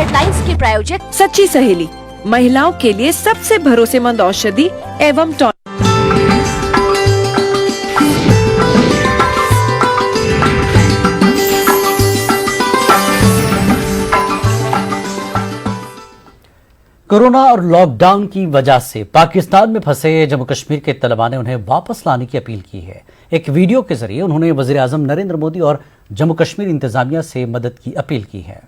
Headlines के प्रायोजक सच्ची सहेली, महिलाओं के लिए सबसे भरोसेमंद औषधि एवं टॉनिक। कोरोना और लॉकडाउन की वजह से पाकिस्तान में फंसे जम्मू कश्मीर के तलबा ने उन्हें वापस लाने की अपील की है। एक वीडियो के जरिए उन्होंने वजीर आजम नरेंद्र मोदी और जम्मू कश्मीर इंतजामिया से मदद की अपील की है।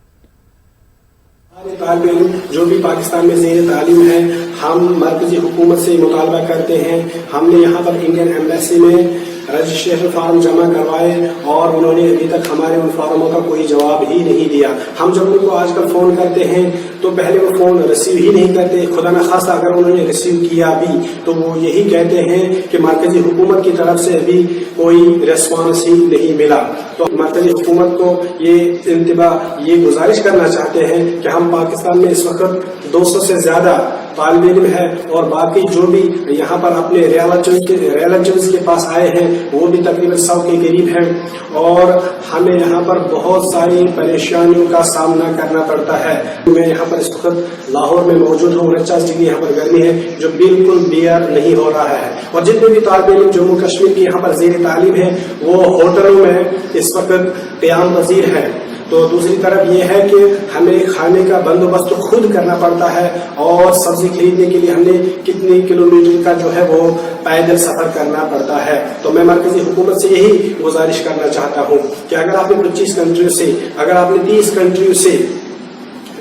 तालिब इल्म जो भी पाकिस्तान में ज़ेर तालीम है, हम मरकजी हुकूमत से मुतालबा करते हैं। हमने यहाँ पर इंडियन एम्बेसी में रजिस्ट्रेशन फॉर्म जमा करवाए और उन्होंने अभी तक हमारे उन फॉर्मों का कोई जवाब ही नहीं दिया। हम जब उनको आजकल फोन करते हैं तो पहले वो फोन रिसीव ही नहीं करते। खुदा न खास्ता अगर उन्होंने रिसीव किया भी तो वो यही कहते हैं कि मरकजी हुकूमत की तरफ से अभी कोई रेस्पॉन्स ही नहीं मिला। तो मरकजी हुकूमत को ये गुजारिश करना चाहते हैं कि हम पाकिस्तान में इस वक्त 200 से ज्यादा तालिब इल्म है और बाकी जो भी यहाँ पर अपने रिलेटिव्स के पास आए हैं वो भी तकरीबन 100 के करीब हैं और हमें यहाँ पर बहुत सारी परेशानियों का सामना करना पड़ता है। मैं यहाँ पर इस वक्त लाहौर में मौजूद हूँ। 49 डिग्री यहाँ पर गर्मी है जो बिल्कुल बियर नहीं हो रहा है और जितने भी तालिब इल्म जम्मू कश्मीर की यहाँ पर ज़ेर तालीम है वो होटलों में इस वक्त क़याम पज़ीर है। तो दूसरी तरफ ये है कि हमें खाने का बंदोबस्त तो खुद करना पड़ता है और सब्जी खरीदने के लिए हमने कितने किलोमीटर का जो है वो पैदल सफर करना पड़ता है। तो मैं मरकजी हुकूमत से यही गुजारिश करना चाहता हूँ कि अगर आपने 25 कंट्रियों से, अगर आपने 30 कंट्रियों से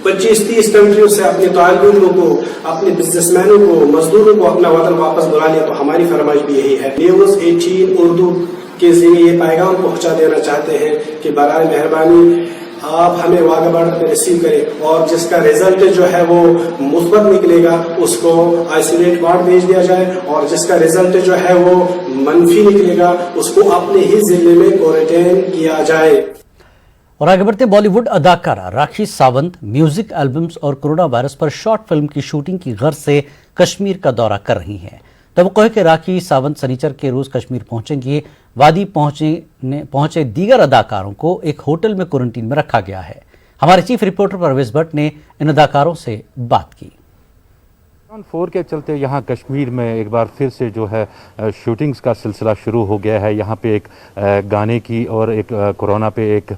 25-30 कंट्रियों से अपने तालिबों को, अपने बिजनेसमैनों को, मजदूरों को अपना वतन वापस बुला लिया तो हमारी फरमाइश भी यही है। न्यूज़ 18 उर्दू के जरिए ये पैगाम पहुंचा देना चाहते हैं कि बराए मेहरबानी आप हमें वाघा बॉर्डर पे रिसीव करें और जिसका रिजल्ट जो है वो मुस्बत निकलेगा उसको आइसोलेट वार्ड भेज दिया जाए और जिसका रिजल्ट जो है वो मनफी निकलेगा उसको अपने ही जिले में क्वारंटाइन किया जाए। और आगे बढ़ते, बॉलीवुड अदाकारा राखी सावंत म्यूजिक एल्बम्स और कोरोना वायरस पर शॉर्ट फिल्म की शूटिंग की गर्ज से कश्मीर का दौरा कर रही हैं। तवक्को है कि राखी सावंत शनिचर के रोज कश्मीर पहुंचेंगी। वादी पहुंचे दीगर अदाकारों को एक होटल में क्वारंटीन में रखा गया है। हमारे चीफ रिपोर्टर परवेज भट्ट ने इन अदाकारों से बात की। 4 के चलते यहाँ कश्मीर में एक बार फिर से जो है शूटिंग्स का सिलसिला शुरू हो गया है। यहाँ पे एक गाने की और एक कोरोना पे एक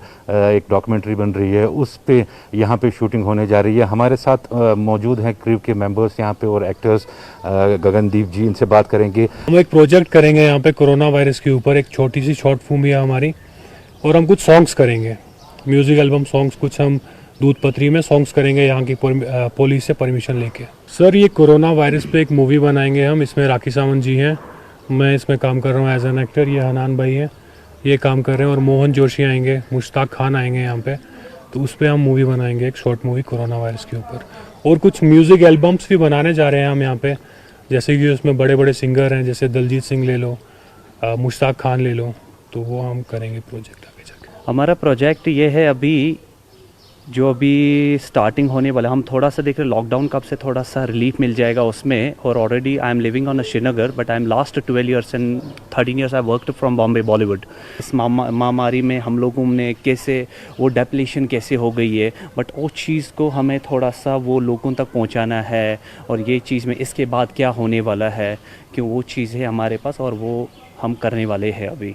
डॉक्यूमेंट्री बन रही है, उस पे यहाँ पे शूटिंग होने जा रही है। हमारे साथ मौजूद हैं क्रू के मेंबर्स यहाँ पे और एक्टर्स गगनदीप जी, इनसे बात करेंगे। हम एक प्रोजेक्ट करेंगे यहाँ पे कोरोना वायरस के ऊपर, एक छोटी सी शॉर्ट फिल्म है हमारी और हम कुछ सॉन्ग्स करेंगे, म्यूजिक एल्बम सॉन्ग्स, कुछ हम दूध पत्री में सॉन्ग्स करेंगे यहाँ की पुलिस से परमिशन लेके। सर ये कोरोना वायरस पे एक मूवी बनाएंगे हम, इसमें राखी सावंत जी हैं, मैं इसमें काम कर रहा हूँ एज एन एक्टर, ये हनान भाई हैं ये काम कर रहे हैं और मोहन जोशी आएंगे, मुश्ताक खान आएंगे यहाँ पे, तो उस पर हम मूवी बनाएंगे, एक शॉर्ट मूवी कोरोना वायरस के ऊपर। और कुछ म्यूज़िक एल्बम्स भी बनाने जा रहे हैं हम यहाँ पे, जैसे कि उसमें बड़े बड़े सिंगर हैं, जैसे दलजीत सिंह ले लो, मुश्ताक खान ले लो, तो वो हम करेंगे प्रोजेक्ट आगे जाके। हमारा प्रोजेक्ट ये है अभी स्टार्टिंग होने वाला, हम थोड़ा सा देख रहे लॉकडाउन कब से थोड़ा सा रिलीफ मिल जाएगा उसमें। और already I am living on Srinagar but I am last 12 years and 13 years I worked from Bombay Bollywood. इस महामारी में हम लोगों ने कैसे वो डेप्लीशन कैसे हो गई है, बट वो चीज़ को हमें थोड़ा सा वो लोगों तक पहुंचाना है और ये चीज़ में इसके बाद क्या होने वाला है, क्यों वो चीज़ है हमारे पास और वो हम करने वाले हैं अभी।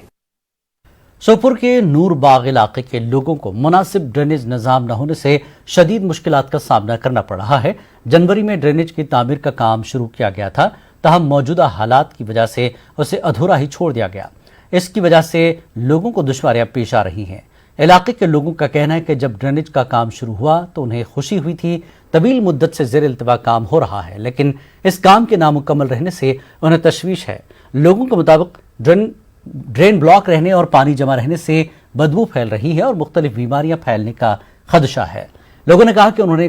सोपोर के नूर बाग इलाके के लोगों को मुनासिब ड्रेनेज निज़ाम न होने से शदीद मुश्किलात का सामना करना पड़ रहा है। जनवरी में ड्रेनेज की तामीर का काम शुरू किया गया था, तहम मौजूदा हालात की वजह से उसे अधूरा ही छोड़ दिया गया। इसकी वजह से लोगों को दुश्वारियां पेश आ रही हैं। इलाके के लोगों का कहना है कि जब ड्रेनेज का काम शुरू हुआ तो उन्हें खुशी हुई थी, तवील मुद्दत से ज़ेर इल्तवा काम हो रहा है, लेकिन इस काम के नामुकम्मल रहने से उन्हें तशवीश है। लोगों के मुताबिक ड्रेन ब्लॉक रहने और पानी जमा रहने से बदबू फैल रही है और मुख्तलिफ बीमारियां फैलने का खदशा है। लोगों ने कहा कि उन्होंने